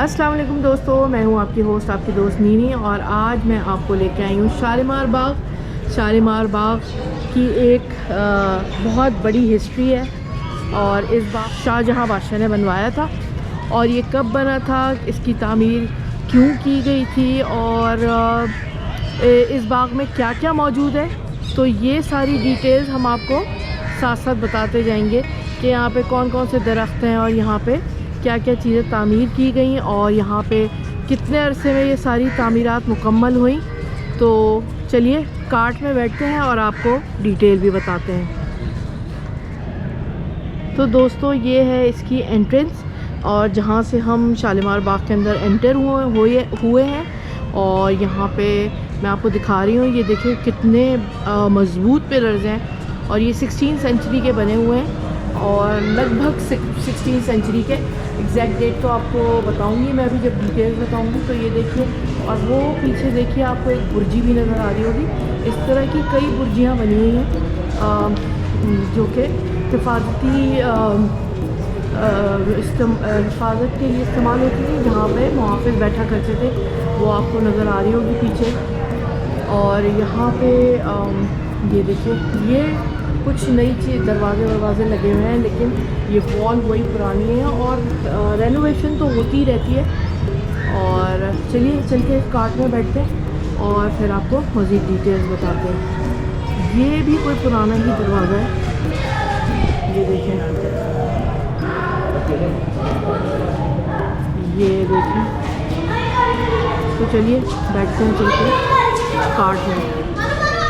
अस्सलाम वालेकुम दोस्तों, मैं हूं आपकी होस्ट आपकी दोस्त नीनी और आज मैं आपको लेके आई हूं शालीमार बाग। शालीमार बाग की एक बहुत बड़ी हिस्ट्री है और इस बाग शाहजहां बादशाह ने बनवाया था और ये कब बना था, इसकी तामीर क्यों की गई थी और इस बाग में क्या क्या मौजूद है, तो ये सारी डिटेल्स हम आपको साथ साथ बताते जाएंगे कि यहाँ पे कौन कौन से दरख्त हैं और यहाँ पे क्या क्या चीज़ें तामीर की गई और यहाँ पे कितने अरसे में ये सारी तामीरात मुकम्मल हुई। तो चलिए कार्ट में बैठते हैं और आपको डिटेल भी बताते हैं। तो दोस्तों ये है इसकी एंट्रेंस और जहाँ से हम शालीमार बाग के अंदर एंटर हुए हैं और यहाँ पे मैं आपको दिखा रही हूँ। ये देखिए कितने मज़बूत पिलर्स हैं और ये 16वीं सेंचुरी के बने हुए हैं और लगभग 16वीं सेंचुरी के। एग्जैक्ट डेट तो आपको बताऊंगी मैं अभी जब डिटेल्स बताऊंगी। तो ये देखिए और वो पीछे देखिए आपको एक बुर्जी भी नज़र आ रही होगी। इस तरह की कई बुर्जियाँ बनी हुई हैं जो कि हिफाजती हिफाजत के लिए इस्तेमाल होती थी, जहाँ पे मुहाफ़िज़ बैठा करते थे, वो आपको नज़र आ रही होगी पीछे। और यहाँ पे ये देखिए ये कुछ नई चीज़ दरवाजे लगे हुए हैं, लेकिन ये वॉल वही पुरानी है और रेनोवेशन तो होती ही रहती है। और चलिए चल के कार्ट में बैठते हैं और फिर आपको मज़ीद डिटेल्स बताते हैं। ये भी कोई पुराना ही दरवाज़ा है, ये देखें, ये देखिए। तो चलिए बैठते हैं चल के कार्ट में।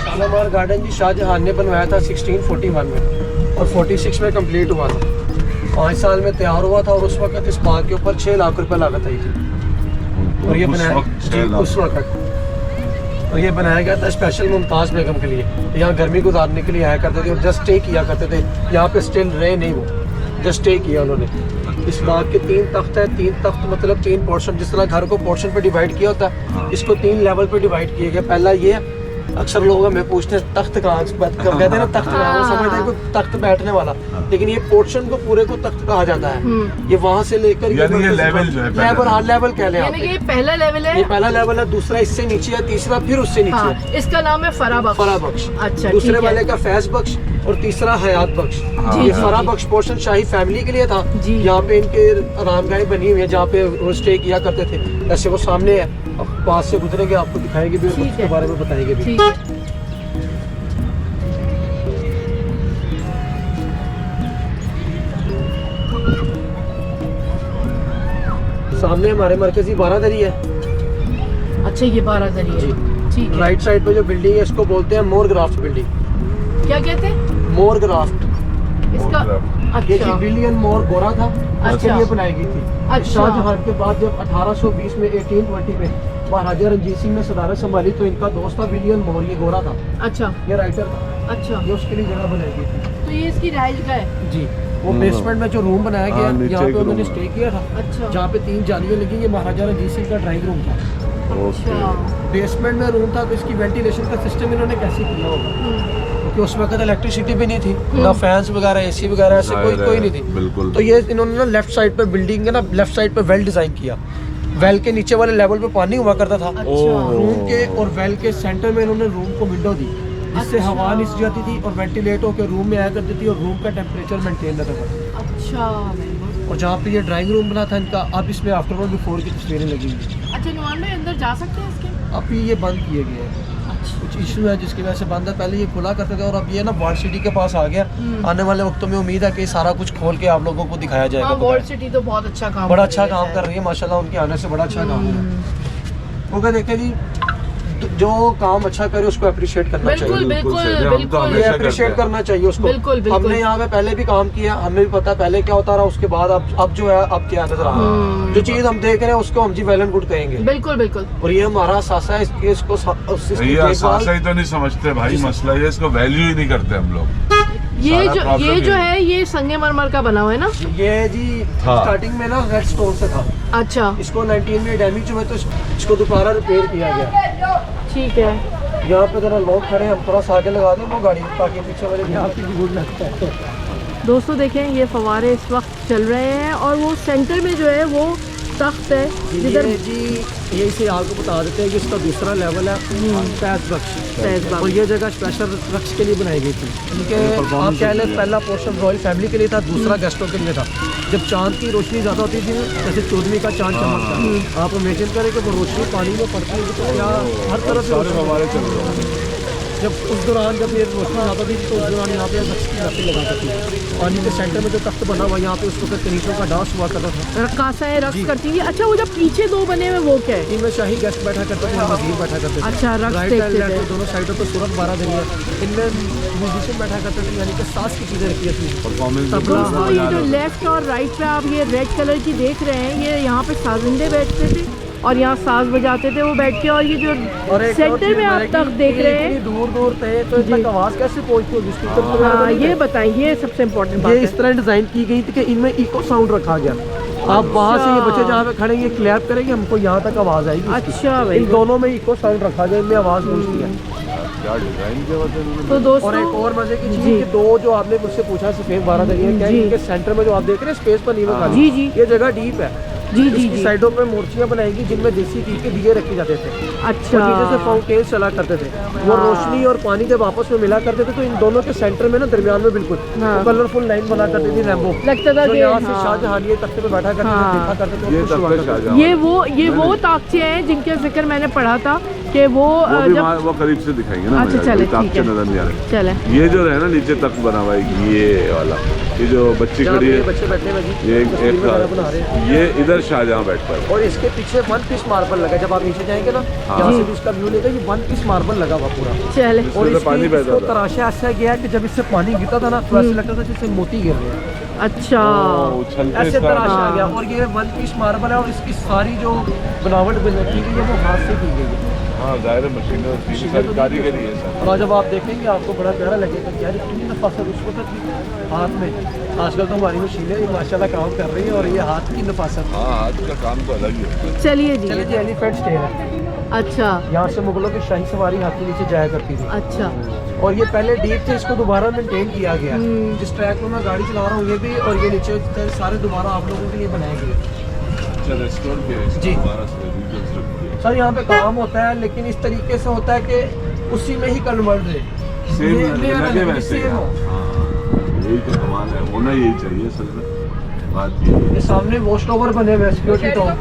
शालीमार गार्डन जी शाहजहां ने बनवाया था 1641 में और 46 में कंप्लीट हुआ था। 5 साल में तैयार हुआ था और उस वक्त इस बाग के ऊपर 6 लाख रुपए लागत आई थी और ये बनाया उस वक्त। और ये बनाया गया था स्पेशल मुमताज़ बेगम के लिए, यहाँ गर्मी गुजारने के लिए आया करते थे और जस्ट स्टे किया करते थे। यहाँ पे स्टिल रहे नहीं, वो जस्ट स्टे किया उन्होंने। इस बाग के 3 तख्त हैं। 3 तख्त मतलब 3 पोर्शन, जिस तरह घर को पोर्शन पे डिवाइड किया होता है, इसको 3 लेवल पे डिवाइड किया गया। पहला ये है, अक्सर लोग हमें पूछते हैं तख्त कहाँ कहते हैं ना, तख्त कहाँ, वो समझते हैं कि तख्त बैठने वाला, लेकिन ये पोर्शन को पूरे को तख्त कहा जाता है। ये वहाँ से लेकर ये लेवल जो है लेवल कह लें आप। ये पहला लेवल है, ये पहला लेवल है, दूसरा इससे नीचे है, तीसरा फिर उससे नीचे है। इसका नाम है फरा बख्श। अच्छा, दूसरे वाले का फैज बख्श और तीसरा हयात बख्श। ये फरा बख्श पोर्शन शाही फैमिली के लिए था। यहाँ पे इनके आरामगाहें बनी हुई है जहाँ पे वो स्टे किया करते थे। ऐसे वो सामने है, अब पास से गुजरेंगे आपको दिखाएंगे भी और उसके बारे में बताएंगे भी। सामने हमारे मरकजी बारादरी है। अच्छा, ये बारादरी है ठीक है। राइट साइड पे जो बिल्डिंग है इसको बोलते हैं मोरग्राफ्ट बिल्डिंग। क्या कहते हैं? मोरग्राफ्ट। इसका ये जी विलियम मोर गोरा था, उसके लिए बनाई गई थी। अच्छा। शाहजहां के बाद जब 1820 में 1820 में महाराजा रंजीत सिंह ने सदारत संभाली तो इनका दोस्त था विलियम मोर, ये गोरा था। अच्छा, ये राइटर था। अच्छा, ये उसके लिए जगह बनाई गई थी। तो ये इसकी रिहाइश का है जी। वो बेसमेंट में जो रूम बनाया गया यहाँ पे उन्होंने स्टे किया था। अच्छा, जहाँ पे 3 जालियाँ लगी, ये महाराजा रंजीत सिंह का ड्राइंग रूम था। अच्छा। बेसमेंट में रूम था, तो इसकी वेंटिलेशन का सिस्टम इन्होंने कैसे किया होगा, क्योंकि उस वक्त इलेक्ट्रिसिटी भी नहीं थी, ना फैंस वगैरह, एसी वगैरह ऐसे कोई नहीं थी। बिल्कुल। तो ये इन्होंने ना लेफ्ट साइड पे बिल्डिंग है ना, लेफ्ट साइड पे वेल डिजाइन किया। वेल के नीचे वाले लेवल पे पानी हुआ करता था रूम के, और वेल के सेंटर में इन्होंने रूम को विंडो दी, जिससे हवा नहीं जाती थी और वेंटिलेट होकर रूम में आया करती थी और रूम का टेम्परेचर मेंटेन रहता था। अच्छा। और जहाँ पे ये ड्राइंग रूम बना था इनका, अब इसमें आफ्टर और बिफोर की तस्वीरें लगी हुई हैं। अच्छा, नुमान भाई अंदर जा सकते हैं इसके? अब ये बंद किए गए हैं, कुछ इशू है जिसकी वजह से बंद है। पहले ये खुला करते थे और अब ये ना वॉल सिटी के पास आ गया। आने वाले वक्तों में उम्मीद है कि सारा कुछ खोल के आप लोगों को दिखाया जाएगा। वॉल सिटी तो बहुत अच्छा काम, बड़ा अच्छा काम कर रही है माशाल्लाह, उनके आने से बड़ा अच्छा काम है। क्योंकि देखें जी, जो काम अच्छा करे उसको अप्रिशिएट करना चाहिए। बिल्कुल, अप्रिशिएट करना चाहिए उसको। बिल्कुल। हमने यहाँ पे पहले भी काम किया, हमें भी पता पहले क्या होता रहा, उसके बाद अब जो है अब क्या नजर आ रहा है। जो चीज हम देख रहे हैं उसको हम जी वेल एंड गुड कहेंगे। बिल्कुल। और ये हमारा सासा है, इसको सासा ही तो नहीं समझते भाई, मसला ये इसको वैल्यू ही नहीं करते हम लोग। ये जो है ये संगमरमर का बना हुआ है ना? ये जी स्टार्टिंग में ना रेड स्टोन से था। अच्छा। इसको 19 में डैमेज हुआ तो इसको दोबारा रिपेयर किया गया। ठीक है। यहाँ पे जरा लोग खड़े, हम थोड़ा सा आगे लगा दें वो गाड़ी, ताकि पीछे वाले भी आपकी गुड लगता है। दोस्तों देखें, ये फवारे इस वक्त चल रहे हैं और वो सेंटर में जो है वो तख्त है जिधर ये जी यही से आपको बता देते हैं कि इसका दूसरा लेवल है फैज़ बख्श। फैज़ बख्श। और ये जगह स्पेशल रक्स के लिए बनाई गई थी, क्योंकि आप कह लें पहला पोर्शन रॉयल फैमिली के लिए था, दूसरा गेस्टों के लिए था। जब चांद की रोशनी ज़्यादा होती थी, जैसे 14वीं का चांद चमकता है, आप इमेजिन करें कि वो रोशनी पानी में पड़ती है तो क्या हर तरफ से रोशनी हमारे चल रहे हैं। जब उस दौरान जब ये रोशनी आता थी तो उस दौरान यहाँ पे रक्स की रस्सी लगा करती थी। पानी के सेंटर में जो तख्त बना हुआ यहाँ पे उस वक्त कनीसों का डांस हुआ करता था। रक्कासाएं रक्स करती थी। अच्छा, वो जब पीछे दो बने हुए वो क्या है? इनमें शाही गेस्ट बैठा करते थे, वजीर बैठा करते थे। अच्छा, रक्स राइट एंड देखते लेफ्ट थे। दोनों साइडों पर सूरत 12 दिन है। इनमें म्यूजिशियन बैठा करते थे, यानी कि सास की चीज़ें रखी थी। परफॉर्मेंस दोस्तों, ये जो लेफ्ट और राइट पे आप ये रेड कलर की देख रहे हैं, ये यहाँ पे साजिंदे बैठते थे और यहाँ साज बजाते थे वो बैठ के। और ये जो और एक और सेंटर चीज़ में आप है कि तक देख रहे इतनी हैं, दूर दूर थे तो इस तक आवाज़ कैसे पहुँचती होगी? स्पीकर वगैरह तो हाँ, नहीं ये थे। बताइए, ये सबसे इम्पोर्टेंट बात ये है। इस तरह डिज़ाइन की गई थी कि इनमें इको साउंड रखा गया। आप वहाँ से ये बच्चे जहाँ पे खड़े हैं, ये क्लैप करेंगे, हमको यहाँ तक आवाज़ आएगी। अच्छा, इन very good। दोनों में इको साउंड रखा गया, इनमें आवाज़ गूंजती है। क्या डिजाइन के वजह से तो और एक दोस्तों, और मजे की चीज़ जी। कि दो जो आपने मुझसे पूछा सफेद 12 दरिया क्या है, जी। इनके सेंटर में जो आप देख रहे हैं स्पेस पर नहीं होगा। जी, जी। ये जगह डीप है। जी जी इसकी जी। साइडों पे मूर्तियाँ बनाएगी जिनमें देसी घी के दिए रखे जाते थे। अच्छा, और नीचे से फाउंटेन चला करते थे। वो हाँ। रोशनी और पानी जब आपस में मिला करते थे तो इन दोनों के सेंटर में ना दरमियान में बिल्कुल हाँ। कलरफुल लाइन बना करती थी रैम्बो। लगता था जो कि यहाँ से हाँ। शाहजहां ये तख्ते पे बैठा करते हाँ। थे, देखा करते थे और ये खुश हुआ तख्ते करते थे। शाहजहां ये वो ताकचे हैं जिनके जिक्र मैंने पढ़ा था कि वो भी जब वो करीब से दिखाएंगे ना। अच्छा, मुझे चले, ताक ठीक के है। नजर नहीं आ रहे। चले। ये जो है ना नीचे तक बना हुआ है, ये वाला, ये जो बच्ची जहाँ खड़ी पे ये है, बच्चे बैठे हुए जी, ये तस्वीर वगैरह बना रहे हैं। ये इधर शाहजहां बैठता है। और इसके पीछे 1 पीस मार्बल लगा है। जब आप नीचे जाएंगे ना, यहाँ से भी इसका व्यू लेगा, ये 1 पीस मार्बल लगा हुआ पूरा। चले। और इसमें से पानी इसकी बहता इसको था। तराशा ऐसा गया कि जब इससे पानी गिरता था ना तो ऐसा लगता था जैसे मोती गिर रहे हैं। अच्छा, उछलते ऐसे इसका- तराशा हाँ। गया। और ये 1 पीस मार्बल है और इसकी सारी जो बनावट की गई है वो हाथ से की गई है। हाँ, दायरे मशीनें की सारी कारीगरी है सर। और जब आप देखेंगे आपको बड़ा प्यारा लगेगा कि यार इतनी नफासत उस वक्त थी हाथ में। आजकल तो हमारी मशीनें भी माशाल्लाह काम कर रही है और ये हाथ की नफासत। हाँ, आज का काम तो अलग ही होता है। चलिए जी। चलिए जी, एलिफेंट स्टे है। अच्छा यहाँ से मुगलों की शाही सवारी हाथी नीचे जाया करती थी। अच्छा। और ये पहले डीप थे, इसको दोबारा मेंटेन किया गया। हम्म। जिस ट्रैक में मैं गाड़ी चला रहा हूँ ये भी, और ये नीचे सारे दोबारा आप लोगों के लिए बनाए गए। अच्छा, रेस्टोर किया है इसको जी। दोबारा से reconstruct किया है। सर यहाँ पे काम होता है लेकिन इस तरीके से होता है कि उसी में ही कन्वर्ट है। सेम layer लगे अलग, वैसे same हो। हाँ, यही तो कमाल है, होना यही चाहिए असल में। बात ये है। ये सामने वॉच टावर बने हुए सिक्योरिटी टावर,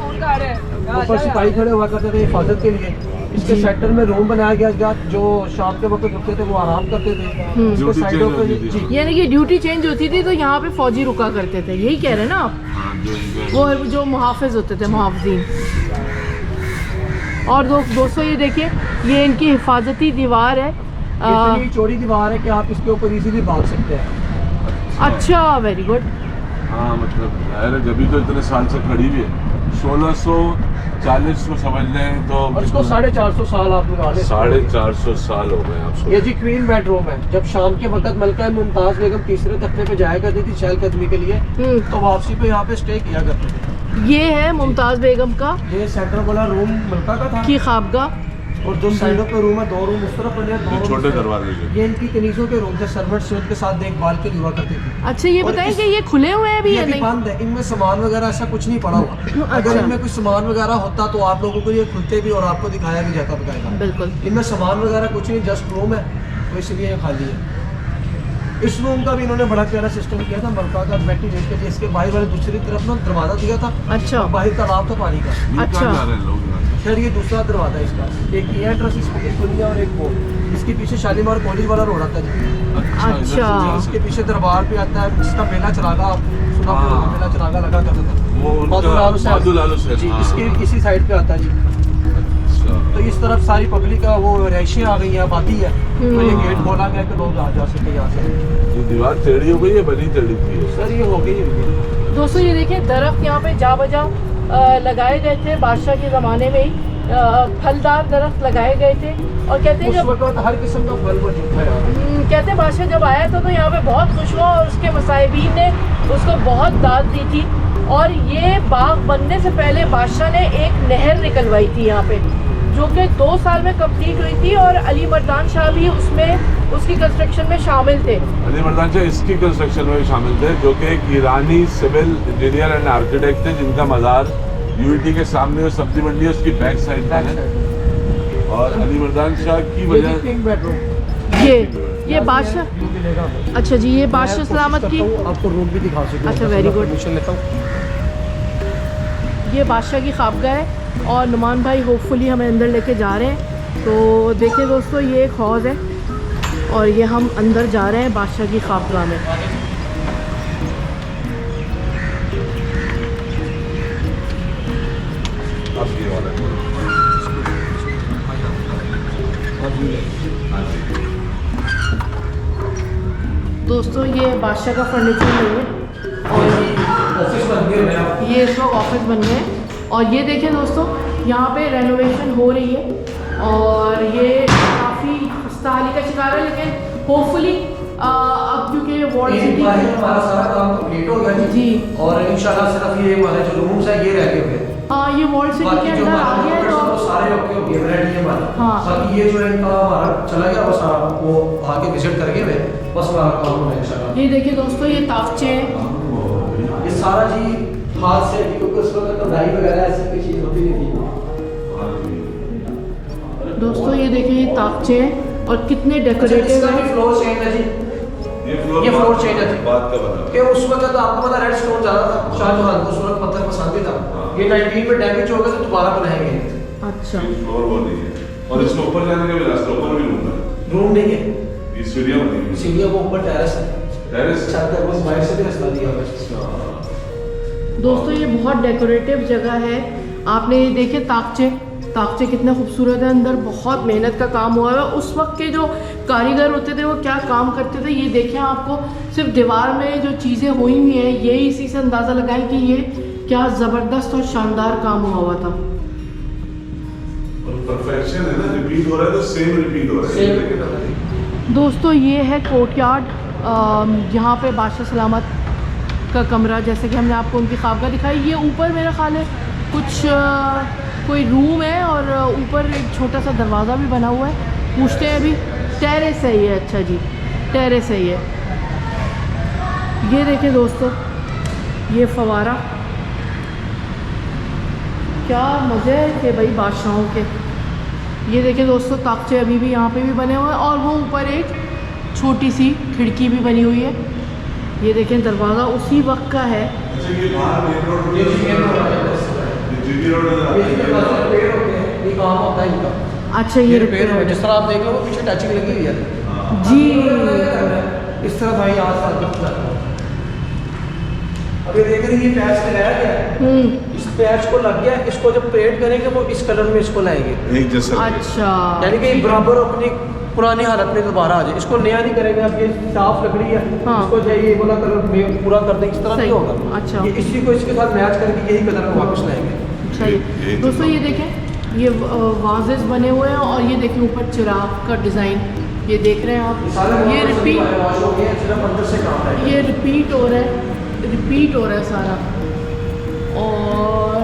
ऊपर सिपाही खड़े हुआ करते थे हिफाजत के लिए। इसके सेंटर में रूम बनाया गया जो शाम के वक्त रुकते थे वो आराम करते थे। इसके Duty साइडों change पे होती थी। जी यानी कि ड्यूटी चेंज होती थी तो यहाँ पे फौजी रुका करते थे, यही कह रहे हैं ना आप? हाँ, जो इनके- वो जो मुहाफिज होते थे, मुहाफिजीन। और दोस्तों ये देखिए, ये इनकी हिफाजती दीवार है। इतनी चौड़ी दीवार है कि आप इसके ऊपर इजीली भाग सकते हैं। अच्छा, वेरी गुड। हाँ, मतलब जाहिर है, जब भी तो इतने साल से खड़ी हुई है। 1640 को समझ लें तो और इसको 450 साल आप लगा लें। 450 साल हो गए आप ये जी क्वीन बेडरूम है। जब शाम के वक्त मलका मुमताज बेगम तीसरे तख्ते पे जाया करती थी चहलकदमी के लिए, तो वापसी पे यहाँ पे स्टे किया करते थे। ये है मुमताज़ बेगम का ये सेंटर वाला रूम मलका का था। की ख्वाबगाह। और जो साइडों पे रूम है, 2 रूम उस तरफ बने हैं, 2 ये रूम छोटे इस तरफ। दरवाजे जो ये इनकी कनीजों के रूम थे, सर्वेंट से उनके साथ देखभाल के लिए हुआ करती थी। अच्छा, ये और बताएं इस- कि ये खुले हुए हैं अभी ये या भी नहीं? बंद है, इनमें सामान वगैरह ऐसा कुछ नहीं पड़ा हुआ। अगर अच्छा। इनमें कुछ सामान वगैरह होता तो आप लोगों को ये खुलते भी और आपको दिखाया भी जाता बकायदा। बिल्कुल। इनमें सामान वगैरह कुछ नहीं, जस्ट रूम है तो इसलिए ये खाली है। इस रूम का भी इन्होंने बड़ा प्यारा सिस्टम किया था मलका का वेंटिलेशन के लिए। इसके बाहर वाले दूसरी तरफ ना दरवाजा दिया था। अच्छा। बाहर तालाब था पानी का। ये अच्छा। कहाँ जा रहे हैं लोग यहाँ से? खैर ये दूसरा दरवाजा है इसका। एक ये एंट्रेंस इसकी खुली है और एक वो। इसके पीछे शालीमार कॉलेज वाला रोड आता है। अच्छा, इधर से अच्छा। जा इसके पीछे दरबार पे आता है जिसका मेला चरागा आप सुना होगा, हाँ। मेला चरागा लगा करता था। वो उनका माधुलाल हुसैन। माधुलाल हुसैन, जी, हाँ। इसके इसी साइड पे आता है जी। अच्छा। तो इस तरफ सारी पब्लिक का वो रहायशें आ गई है, आबादी है। तो ये गेट खोला गया कि लोग आ जा सके यहाँ से। ये दीवार टेढ़ी हो गई है, बनी टेढ़ी थी ये? सर ये हो गई है। दोस्तों ये देखिए, दरख्त यहाँ पे जा बजा लगाए गए थे बादशाह के ज़माने में ही। फलदार दरख्त लगाए गए थे और कहते हैं उस जब वक्त हर किस्म का फल मौजूद था यहाँ। कहते हैं बादशाह जब आया था तो यहाँ पे बहुत खुश हुआ और उसके मसाइबीन ने उसको बहुत दाद दी थी। और ये बाग बनने से पहले बादशाह ने एक नहर निकलवाई थी यहाँ पे, जो कि 2 साल में कंप्लीट हुई थी और अली मर्दान शाह भी उसमें उसकी कंस्ट्रक्शन में शामिल थे। अली मर्दान शाह इसकी कंस्ट्रक्शन में भी शामिल थे, जो कि एक ईरानी सिविल इंजीनियर एंड आर्किटेक्ट थे जिनका मज़ार यूनिटी के सामने जो सब्जी मंडी है उसकी बैक साइड पर है। और अली मर्दान शाह की वजह पिंक बेडरूम ये बादशाह, मिलेगा। अच्छा जी, ये बादशाह सलामत की, आपको रूम भी दिखा सकते अच्छा, very good। परमिशन लेता हूँ। ये बादशाह की ख्वाबगाह है और नुमान भाई होपफुली हमें अंदर लेके जा रहे हैं। तो देखिए दोस्तों, ये एक हौज़ है और ये हम अंदर जा रहे हैं बादशाह की ख्वाबगाह में। अब ये वाला है। दोस्तों ये बादशाह का फर्नीचर नहीं है और ऑफिस बन गए हैं आप। ये इस वक्त ऑफिस बन गए हैं। और ये देखिए दोस्तों, यहाँ पे रेनोवेशन हो रही है और ये काफ़ी खस्ताहाली का शिकार है, लेकिन होपफुली अब क्योंकि वॉल सिटी हमारा सारा काम कंप्लीट हो गया जी। और इंशाल्लाह सिर्फ ये हमारे जो रूम्स है ये रह गए हुए हैं। हाँ, ये वॉल सिटी के बाकी जो अंदर आ हमारे गया है workers हैं, वो तो सारे ओके हो गए रेडी है हमारे। हाँ। बाकी ये जो इनका हमारा चला गया वो सारा वो आके विजिट करके हुए बस हमारा काम होगा इंशाल्लाह। ये देखिए दोस्तों, ये ताकचे हैं। ये सारा जी हाथ से, क्योंकि उस वक्त तो डाई वगैरह ऐसी कोई चीज़ होती नहीं थी। दोस्तों ये देखिए, ये ताकचे हैं और कितने अच्छा, डेकोरेटिव इसका भी हैं। फ्लोर चेंज है जी। ये ये फ्लोर चेंज है जी। बात का बना कि उस वक्त तो आपको पता रेड स्टोन ज़्यादा था, शाहजहां को उस वक्त पत्थर पसंद भी था। ये 19 में डैमेज हो गया तो दोबारा बनाएंगे। अच्छा, फ्लोर वो नहीं है। और इसके ऊपर जाने के भी रास्ता, ऊपर भी रूम है। रूम नहीं है, ये सीढ़ियाँ बनी हुई हैं। सीढ़ियों के ऊपर टेरेस है। टेरेस छत है, बस बाहर से भी रास्ता दिया हुआ है। दोस्तों ये बहुत डेकोरेटिव जगह है। आपने ये देखे ताकचे, ताकचे कितने खूबसूरत है, अंदर बहुत मेहनत का काम हुआ है। उस वक्त के जो कारीगर होते थे वो क्या काम करते थे, ये देखें। आपको सिर्फ दीवार में जो चीज़ें हुई हुई हैं, ये इसी से अंदाज़ा लगाएं कि ये क्या ज़बरदस्त और शानदार काम हुआ था। और परफेक्शन है ना, रिपीट हो रहा है तो सेम रिपीट हो रहा है। दोस्तों ये है कोर्टयार्ड, यहाँ पे बादशाह सलामत का कमरा, जैसे कि हमने आपको उनकी ख्वाबगाह दिखाई। ये ऊपर मेरा ख्याल है कुछ कोई रूम है और ऊपर एक छोटा सा दरवाज़ा भी बना हुआ है। पूछते हैं अभी। टेरेस है ये, अच्छा जी, टेरेस है ये। ये देखिए दोस्तों, ये फवारा, क्या मज़े थे भाई बादशाहों के। ये देखिए दोस्तों, ताकचे अभी भी यहाँ पे भी बने हुए हैं और वो ऊपर एक छोटी सी खिड़की भी बनी हुई है। ये देखें, दरवाज़ा उसी वक्त का है। अच्छा, ये बाहर मेन रोड ये जीबी रोड है। जीबी रोड नजर आता ये है। रिपेयर होते हैं, ये काम होता है इनका। अच्छा, ये ये रिपेयर है, जिस तरह आप देख लो वो पीछे टचिंग लगी हुई है जी। इस तरह भाई आज साल अब ये देख रहे हैं, ये पैच में रह गया है। इस पैच को लग गया, इसको जब पेंट करेंगे वो इस कलर में इसको लाएंगे, एक जैसा अच्छा, यानी कि बराबर अपनी पुरानी हालत में दोबारा आ जाए। इसको नया नहीं करेंगे, अब ये साफ लकड़ी है, हाँ। इसको चाहिए ये वाला कलर में पूरा कर देंगे, इस तरह सही, नहीं होगा। अच्छा। ये इसी को इसके साथ मैच करके यही कलर में वापस लाएंगे। अच्छा। ये दोस्तों ये देखें, ये वाजेस बने हुए हैं और ये देखें ऊपर चिराग का डिज़ाइन, ये देख रहे हैं आप। ये रिपीट, वॉश हो गए हैं, सिर्फ अंदर से काम है। ये रिपीट हो रहा है, रिपीट हो रहा है सारा। और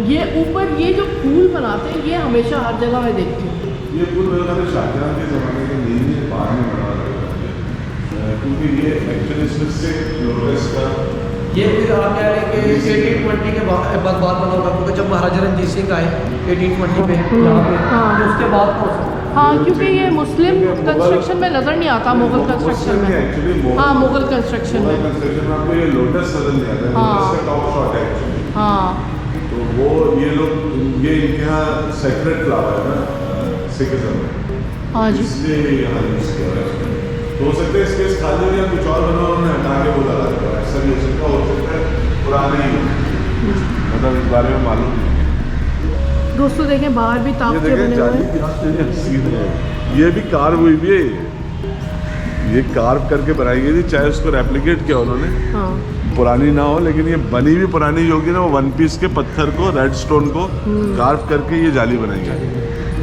ये ऊपर ये जो फूल बनाते हैं, ये हमेशा हर जगह मैं देखती हूँ। ये पुल मेरे ख्याल से शाहजहां के ज़माने के नहीं है, बाद में बना रहे हैं, क्योंकि ये एक्चुअली से लोटस का ये फिर आप कह रहे हैं कि 1820 के बाद बना होगा, क्योंकि जब महाराजा रंजीत सिंह आए 1820 में यहाँ पे, हाँ। तो उसके बाद हाँ, क्योंकि ये मुस्लिम कंस्ट्रक्शन में नज़र नहीं आता, मुगल कंस्ट्रक्शन में। हाँ, मुगल कंस्ट्रक्शन में। कंस्ट्रक्शन में आपको ये लोटस नजर नहीं आता है, हाँ। लोटस का टॉप शॉट है एक्चुअली। हाँ, तो वो ये लोग, ये इनके यहाँ सेक्रेट फ्लावर है ना सिखिज्म में, हाँ जी। इसलिए यहाँ यूज़ किया है इसको। तो हो सकता है इसके खाली या कुछ और बना उन्होंने हटा के वो लगा दिया, ऐसा भी हो सकता है पुराना ही हो, मतलब इस बारे में मालूम नहीं। दोस्तों देखें, बाहर भी ताकचे बने हुए हैं। ये भी कार्व हुई भी है, ये कार्व करके बनाई गई थी, चाहे उसको रेप्लिकेट किया उन्होंने, हाँ, पुरानी ना हो, लेकिन ये बनी भी पुरानी होगी ना, वो वन पीस के पत्थर को, रेड स्टोन को कार्व करके ये जाली बनाई गई।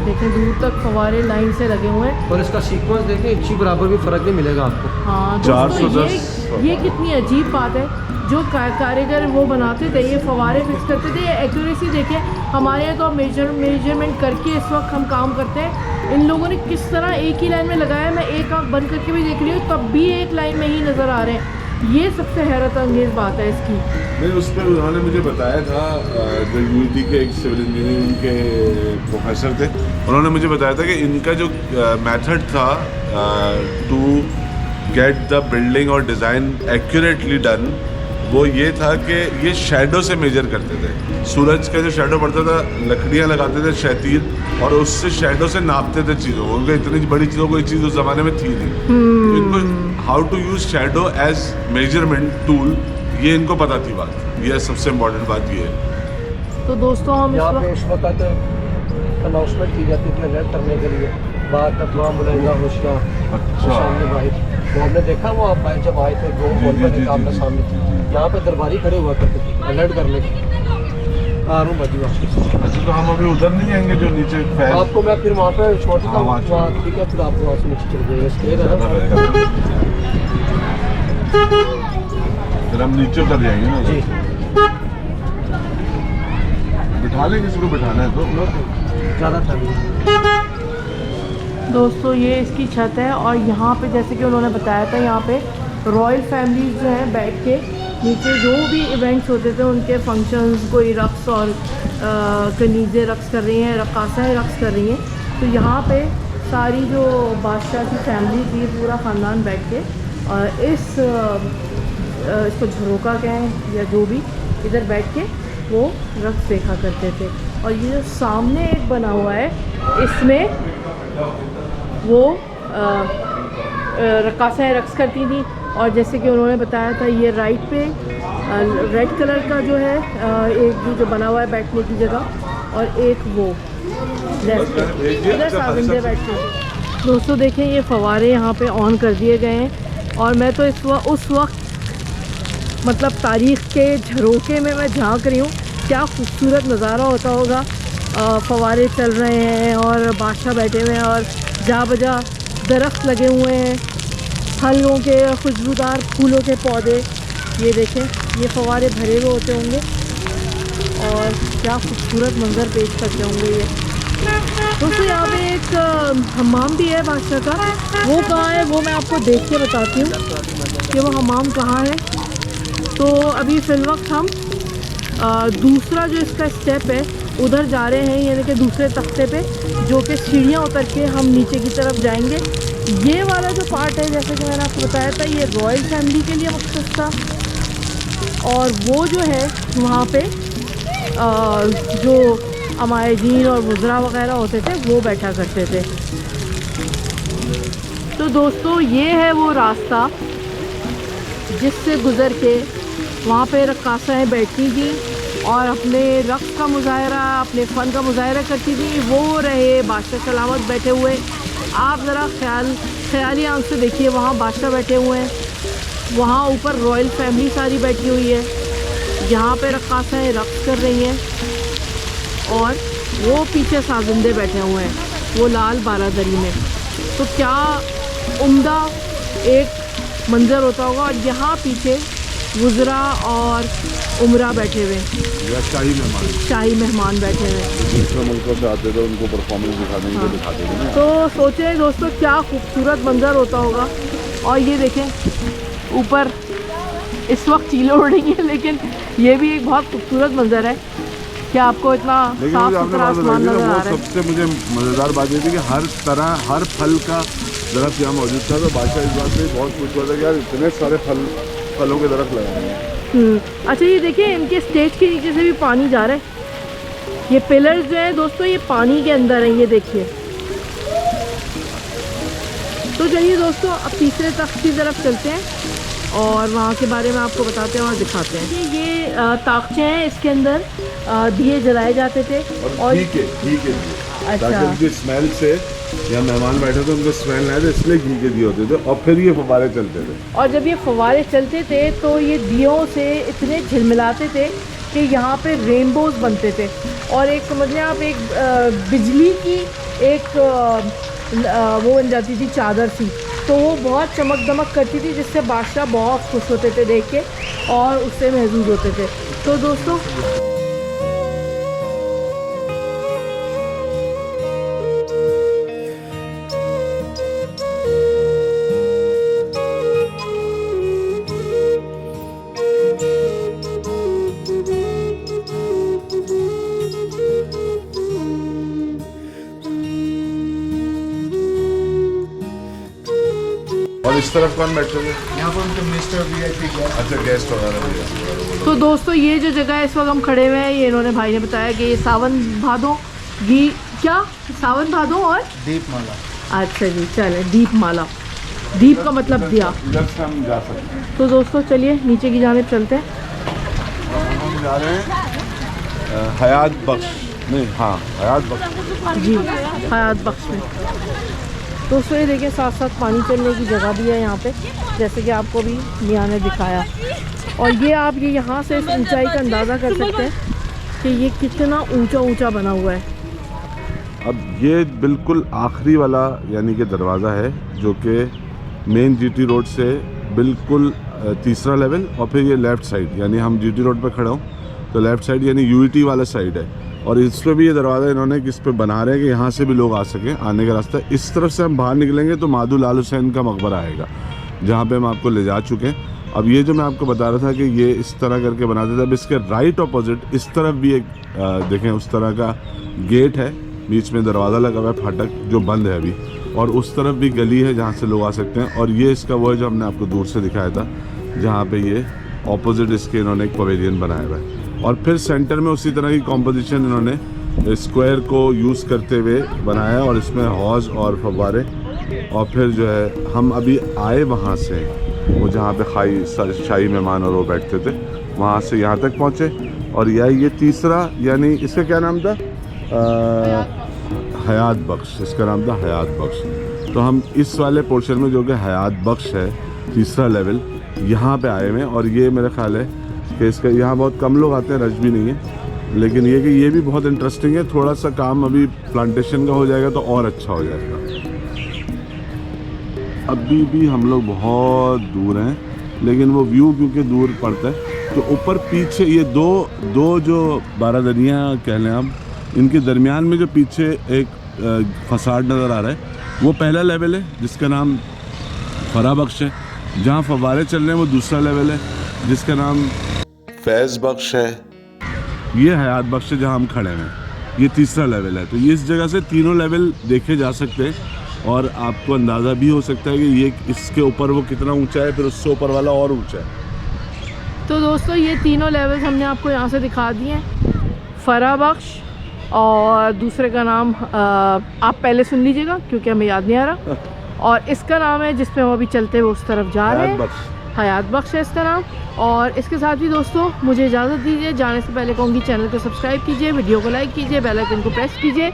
देखें दूर तक फवारे लाइन से लगे हुए हैं। और इसका सीक्वेंस देखें, इंची बराबर भी फर्क नहीं मिलेगा आपको। हाँ 410 दोस्तों, ये कितनी अजीब बात है। जो कारीगर वो बनाते थे, ये फवारे फिक्स करते थे, ये एक्यूरेसी देखिए। हमारे यहाँ तो अब मेजरमेंट करके इस वक्त हम काम करते हैं। इन लोगों ने किस तरह एक ही लाइन में लगाया है। मैं एक आँख बंद करके भी देख रही हूँ, तब भी एक लाइन में ही नज़र आ रहे हैं। ये सबसे हैरत अंगेज़ बात है इसकी। नहीं, उस पर उन्होंने मुझे बताया था, जो यूनिटी के एक सिविल इंजीनियरिंग के प्रोफेसर थे, उन्होंने मुझे बताया था कि इनका जो मेथड था टू गेट द बिल्डिंग और डिज़ाइन एक्यूरेटली डन, वो ये था कि ये शैडो से मेजर करते थे। सूरज का जो शैडो पड़ता था, लकड़ियाँ लगाते थे शैतीर, और उससे शैडो से नापते थे चीज़ों को। उनको इतनी बड़ी चीज़ों कोई चीज़ उस ज़माने में थी नहीं, तो इनको how to use shadow as measurement tool, ये इनको पता थी बात। ये सबसे इम्पोर्टेंट बात ये है। तो दोस्तों हम यहाँ पे इस वक्त अनाउंसमेंट की जाती थी अलर्ट करने के लिए, बात का तमाम बुलाएगा होशियार अच्छा। सामने भाई वो हमने देखा, वो आप भाई जब आए थे वो बोल जी, आपने जी, सामने जी, जी। यहाँ पे दरबारी खड़े हुआ करते थे अलर्ट करने के। हाँ रूम बजी वापस। अच्छा, तो हम अभी उधर नहीं जाएंगे जो नीचे फैल आपको मैं फिर वहाँ पे छोड़ देता हाँ, हूँ, वहाँ वहाँ ठीक है, फिर आप वहाँ से नीचे चल जाइएगा, स्टेज है ज़्यादा ना। रहेगा। फिर हम नीचे उतर जाएंगे ना। जी बिठा लें, किसी को बिठाना है तो। ज़्यादा था। दोस्तों ये इसकी छत है, और यहाँ पे जैसे कि उन्होंने बताया था, यहाँ पे रॉयल फैमिलीज जो हैं बैठ के नीचे जो भी इवेंट्स होते थे उनके फंक्शंस, कोई रक्स और कनीज़ें रक्स कर रही हैं, रक्कासाएँ रक्स कर रही हैं, तो यहाँ पे सारी जो बादशाह की फैमिली थी, पूरा ख़ानदान बैठ के इसको झरोका कहें या जो भी, इधर बैठ के वो रक्स देखा करते थे। और ये जो सामने एक बना हुआ है, इसमें वो रक्कासाएँ रक्स करती थी। और जैसे कि उन्होंने बताया था, ये राइट पे रेड कलर का जो है एक जो बना हुआ है बैठने की जगह, और एक वो लेफ्ट पे इधर साजिंदे बैठते हैं। दोस्तों देखें, ये फवारे यहाँ पे ऑन कर दिए गए हैं, और मैं तो उस वक्त मतलब तारीख़ के झरोके में मैं झांक रही हूँ। क्या खूबसूरत नज़ारा होता होगा। फवारे चल रहे हैं और बादशाह बैठे हुए हैं, और जा बजा दरख्त लगे हुए हैं, फलों के खुशबूदार फूलों के पौधे। ये देखें, ये फवारे भरे हुए होते होंगे, और क्या खूबसूरत मंजर पेश करते होंगे ये। दोस्तों यहाँ पे एक हमाम भी है बादशाह का, वो कहाँ है वो मैं आपको देख के बताती हूँ कि वो हमाम कहाँ है। तो अभी फ़िलवक्त हम दूसरा जो इसका स्टेप है उधर जा रहे हैं, यानी कि दूसरे तख्ते पे, जो कि सीढ़ियाँ उतर के हम नीचे की तरफ जाएंगे। ये वाला जो पार्ट है, जैसे कि मैंने आपको बताया था, ये रॉयल फैमिली के लिए मखसूस था, और वो जो है वहाँ पे जो अमायजीन और वज़रा वग़ैरह होते थे वो बैठा करते थे। तो दोस्तों ये है वो रास्ता जिससे गुज़र के वहाँ पे रक्कासाएँ बैठती थी और अपने रक़्स का मुज़ाहरा, अपने फ़न का मुज़ाहरा करती थी। वो रहे बादशाह सलामत बैठे हुए, आप ज़रा ख़याली आंख से देखिए, वहाँ बादशाह बैठे हुए हैं, वहाँ ऊपर रॉयल फैमिली सारी बैठी हुई है, यहाँ पे रक्कासाएँ रक़्स कर रही हैं, और वो पीछे साजिंदे बैठे हुए हैं, वो लाल बारादरी में। तो क्या उम्दा एक मंज़र होता होगा। और यहाँ पीछे वज़रा और उमरा बैठे हुए, शाही मेहमान बैठे हुए हैं, दूसरे मुल्कों से आते थे, उनको परफॉर्मेंस दिखाने के लिए दिखाते थे ना। तो सोचें दोस्तों क्या खूबसूरत मंज़र होता होगा। और ये देखें ऊपर इस वक्त चीलें उड़ रही हैं, लेकिन ये भी एक बहुत खूबसूरत मंज़र है कि आपको इतना साफ सुथरा आसमान नज़र आ रहा है। सबसे मुझे मज़ेदार बात ये थी कि हर तरह हर फल का दरख्त यहाँ मौजूद था। तो बादशाह इस बात से बहुत खुश हुआ था कि यार इतने सारे फलों के दरख्त लगाए हैं। अच्छा ये देखिए, इनके स्टेज के नीचे से भी पानी जा रहा है। ये पिलर्स जो हैं दोस्तों, ये पानी के अंदर हैं, ये देखिए। तो चलिए दोस्तों, अब तीसरे तख्त की तरफ चलते हैं और वहाँ के बारे में आपको बताते हैं और दिखाते हैं। ये ताकचे हैं, इसके अंदर दिए जलाए जाते थे। और घी के अच्छा, ताकि उनकी स्मेल से या मेहमान बैठे थे उनको स्मेल नहीं आए, तो इसलिए घी के दिए होते थे, और फिर ये फव्वारे चलते थे। और जब ये फव्वारे चलते थे तो ये दियों से इतने झिलमिलाते थे कि यहाँ पे रेनबोज बनते थे। और एक समझ लें आप, एक बिजली की एक वो बन जाती थी चादर सी, तो वो बहुत चमक दमक करती थी, जिससे बादशाह बहुत खुश होते थे देख के और उससे महजूज होते थे। तो दोस्तों इस तरफ कौन बैठते थे? यहाँ पर उनके मिनिस्टर VIP गेस्ट। अच्छा, गेस्ट वगैरह भी। तो दोस्तों ये जो जगह है इस वक्त हम खड़े हुए हैं, ये इन्होंने भाई ने बताया कि ये सावन भादों गी क्या सावन भादों और दीपमाला। अच्छा जी, चले दीपमाला, दीप का मतलब दिया। इधर से हम जा सकते हैं। तो दोस्तों चलिए नीचे की जानिब चलते हैं। हम जा रहे हैं हयात बख्श, नहीं हाँ हयात बख्श जी, हयात बख्श में। दोस्तों ये देखिए साथ साथ पानी चलने की जगह भी है यहाँ पे, जैसे कि आपको भी मियाँ ने दिखाया। और ये आप ये यहाँ से इस ऊंचाई का अंदाज़ा कर सकते हैं कि ये कितना ऊंचा ऊंचा बना हुआ है। अब ये बिल्कुल आखिरी वाला यानी कि दरवाज़ा है जो कि मेन GT रोड से बिल्कुल तीसरा लेवल, और फिर ये लेफ़्ट साइड यानी हम GT रोड पे खड़ा हूँ तो लेफ़्ट साइड यानी UET वाला साइड है। और इस पर भी ये दरवाज़ा इन्होंने इस पे बना रहे हैं कि यहाँ से भी लोग आ सकें, आने का रास्ता। इस तरफ से हम बाहर निकलेंगे तो माधु लाल हुसैन का मकबरा आएगा जहाँ पे हम आपको ले जा चुके हैं। अब ये जो मैं आपको बता रहा था कि ये इस तरह करके बनाते थे, अब इसके राइट ऑपोजिट इस तरफ भी एक देखें उस तरह का गेट है, बीच में दरवाज़ा लगा हुआ है फाटक जो बंद है अभी, और उस तरफ भी गली है जहाँ से लोग आ सकते हैं। और ये इसका वो है जो हमने आपको दूर से दिखाया था, जहाँ पे ये ऑपोजिट इसके इन्होंने एक पवेलियन बनाया हुआ है। और फिर सेंटर में उसी तरह की कॉम्पोजिशन इन्होंने स्क्वायर को यूज़ करते हुए बनाया, और इसमें हौज और फव्वारे। और फिर जो है हम अभी आए वहाँ से, वो जहाँ पे शाही मेहमान और वो बैठते थे, वहाँ से यहाँ तक पहुँचे। और ये तीसरा यानी इसका क्या नाम था? हयात बख्श, इसका नाम था हयात बख्श। तो हम इस वाले पोर्शन में जो कि हयात बख्श है तीसरा लेवल, यहाँ पे आए हुए हैं। और ये मेरा ख्याल है कि इसका यहाँ बहुत कम लोग आते हैं, रश भी नहीं है, लेकिन ये कि ये भी बहुत इंटरेस्टिंग है। थोड़ा सा काम अभी प्लांटेशन का हो जाएगा तो और अच्छा हो जाएगा। अभी भी हम लोग बहुत दूर हैं, लेकिन वो व्यू क्योंकि दूर पड़ता है तो ऊपर पीछे ये दो जो बारादरियाँ कह लें आप, इनके दरमियान में जो पीछे एक फसाड नज़र आ रहा है वो पहला लेवल है जिसका नाम फरा बख्श है। जहाँ फव्वारे चल रहे हैं वो दूसरा लेवल है जिसका नाम फैज़ बख्श है। ये हयात बख्श है जहाँ हम खड़े हैं, ये तीसरा लेवल है। तो ये इस जगह से तीनों लेवल देखे जा सकते हैं और आपको अंदाज़ा भी हो सकता है कि ये इसके ऊपर वो कितना ऊंचा है, फिर उससे ऊपर वाला और ऊंचा है। तो दोस्तों ये तीनों लेवल्स हमने आपको यहाँ से दिखा दिए हैं। फरा बख्श और दूसरे का नाम आप पहले सुन लीजिएगा क्योंकि हमें याद नहीं आ रहा, और इसका नाम है जिसपे हम अभी चलते हुए उस तरफ जा रहे हैं, हयात बख्श है इसका नाम। और इसके साथ ही दोस्तों मुझे इजाज़त दीजिए, जाने से पहले कहूँगी चैनल को सब्सक्राइब कीजिए, वीडियो को लाइक कीजिए, बेल आइकन को प्रेस कीजिए,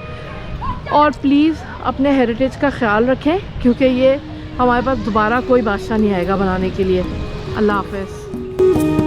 और प्लीज़ अपने हेरिटेज का ख्याल रखें क्योंकि ये हमारे पास दोबारा कोई बादशाह नहीं आएगा बनाने के लिए। अल्लाह हाफ़िज़।